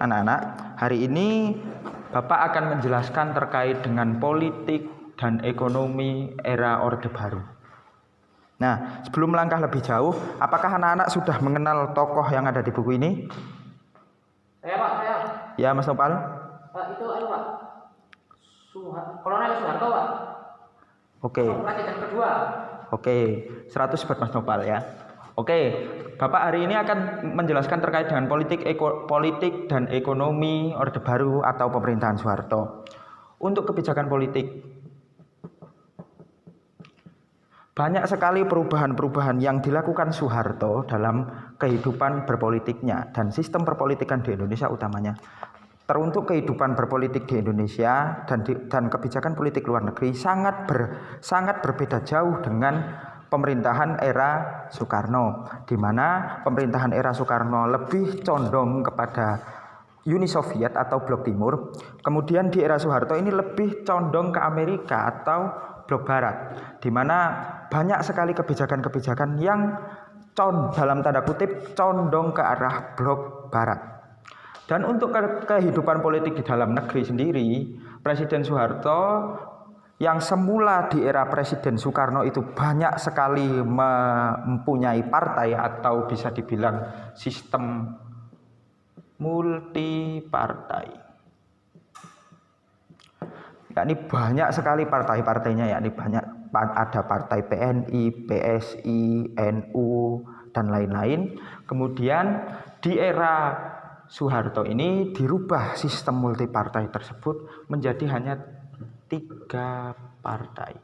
anak-anak, hari ini Bapak akan menjelaskan terkait dengan politik dan ekonomi era Orde Baru. Nah, sebelum melangkah lebih jauh, apakah anak-anak sudah mengenal tokoh yang ada di buku ini? Saya Pak, saya. Ya, Mas Nopal. Pak, itu Pak. Kolonel Soeharto Pak. Oke. Presiden kedua. Oke, 100 buat Mas Nopal ya. Oke, Bapak hari ini akan menjelaskan terkait dengan politik dan ekonomi Orde Baru atau pemerintahan Soeharto. Untuk kebijakan politik, banyak sekali perubahan-perubahan yang dilakukan Soeharto dalam kehidupan berpolitiknya dan sistem perpolitikan di Indonesia utamanya. Teruntuk kehidupan berpolitik di Indonesia dan kebijakan politik luar negeri sangat berbeda jauh dengan pemerintahan era Soekarno, di mana pemerintahan era Soekarno lebih condong kepada Uni Soviet atau Blok Timur. Kemudian di era Soeharto ini lebih condong ke Amerika atau Blok Barat, di mana banyak sekali kebijakan-kebijakan yang dalam tanda kutip condong ke arah Blok Barat. Dan untuk kehidupan politik di dalam negeri sendiri, Presiden Soeharto yang semula di era Presiden Soekarno itu banyak sekali mempunyai partai atau bisa dibilang sistem multipartai. Yakni banyak sekali partai-partainya, yakni ada partai PNI, PSI, NU dan lain-lain. Kemudian di era Soeharto ini dirubah sistem multipartai tersebut menjadi hanya 3 partai.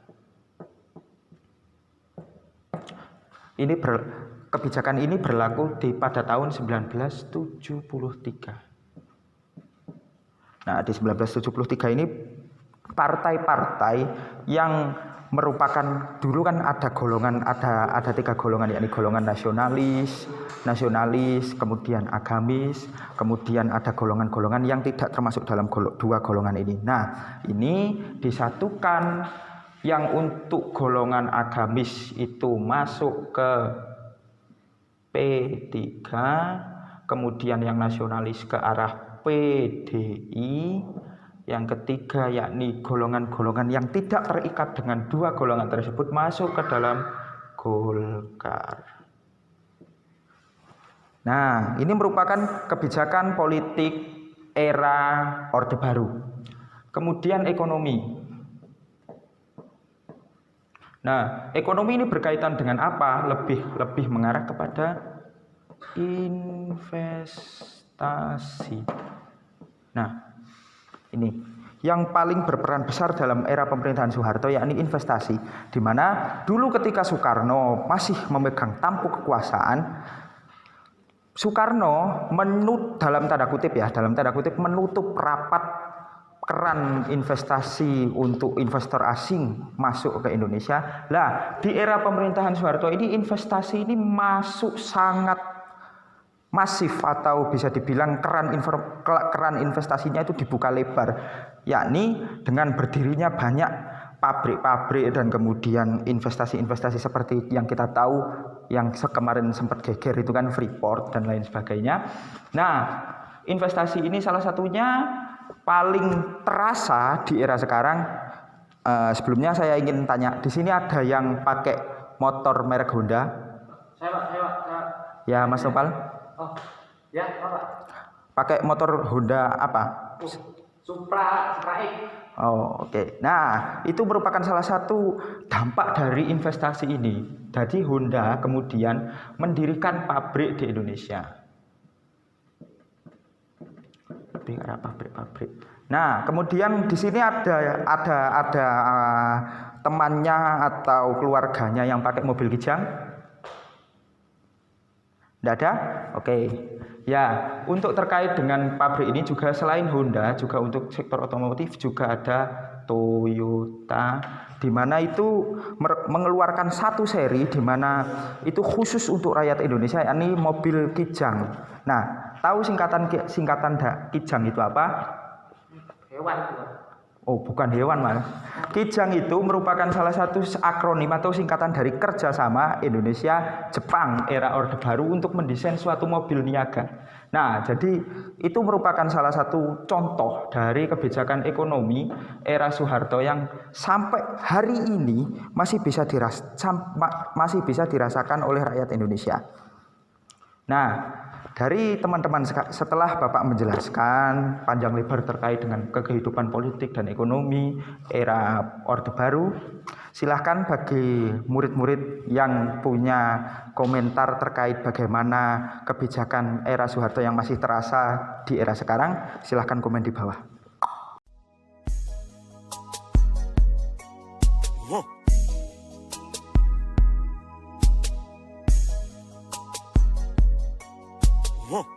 Kebijakan ini berlaku pada tahun 1973. Nah, di 1973 ini partai-partai yang merupakan dulu kan ada 3 golongan, yakni golongan nasionalis, kemudian agamis, kemudian ada golongan-golongan yang tidak termasuk dalam 2 golongan ini. Nah, ini disatukan, yang untuk golongan agamis itu masuk ke P3, kemudian yang nasionalis ke arah PDI. Yang ketiga yakni golongan-golongan yang tidak terikat dengan 2 golongan tersebut masuk ke dalam Golkar. Nah, ini merupakan kebijakan politik era Orde Baru. Kemudian ekonomi. Nah, ekonomi ini berkaitan dengan apa? Lebih mengarah kepada investasi. Nah, ini yang paling berperan besar dalam era pemerintahan Soeharto, yakni investasi, di mana dulu ketika Soekarno masih memegang tampuk kekuasaan, Soekarno dalam tanda kutip menutup rapat keran investasi untuk investor asing masuk ke Indonesia. Lah, di era pemerintahan Soeharto ini investasi ini masuk sangat masif, atau bisa dibilang keran investasinya itu dibuka lebar, yakni dengan berdirinya banyak pabrik-pabrik dan kemudian investasi-investasi seperti yang kita tahu yang kemarin sempat geger itu kan Freeport dan lain sebagainya. Nah, investasi ini salah satunya paling terasa di era sekarang. Sebelumnya saya ingin tanya, di sini ada yang pakai motor merek Honda? Saya Pak. Ya, Mas Nopal. Oh, ya, Pak. Pakai motor Honda apa? Supra X. Oh, oke. Nah, itu merupakan salah satu dampak dari investasi ini. Jadi Honda kemudian mendirikan pabrik di Indonesia. Lebih arah pabrik-pabrik. Nah, kemudian di sini ada temannya atau keluarganya yang pakai mobil Kijang? Tidak ada? Oke. Ya, untuk terkait dengan pabrik ini juga selain Honda, juga untuk sektor otomotif juga ada Toyota, di mana itu mengeluarkan satu seri di mana itu khusus untuk rakyat Indonesia, yakni mobil Kijang. Nah, tahu singkatan Kijang itu apa? Hewan. Oh, bukan hewan, Mas. Kijang itu merupakan salah satu akronim atau singkatan dari kerjasama Indonesia-Jepang era Orde Baru untuk mendesain suatu mobil niaga. Nah, jadi itu merupakan salah satu contoh dari kebijakan ekonomi era Soeharto yang sampai hari ini masih bisa dirasakan oleh rakyat Indonesia. Nah, dari teman-teman setelah Bapak menjelaskan panjang lebar terkait dengan kehidupan politik dan ekonomi era Orde Baru, silahkan bagi murid-murid yang punya komentar terkait bagaimana kebijakan era Soeharto yang masih terasa di era sekarang, silahkan komen di bawah. Whoa.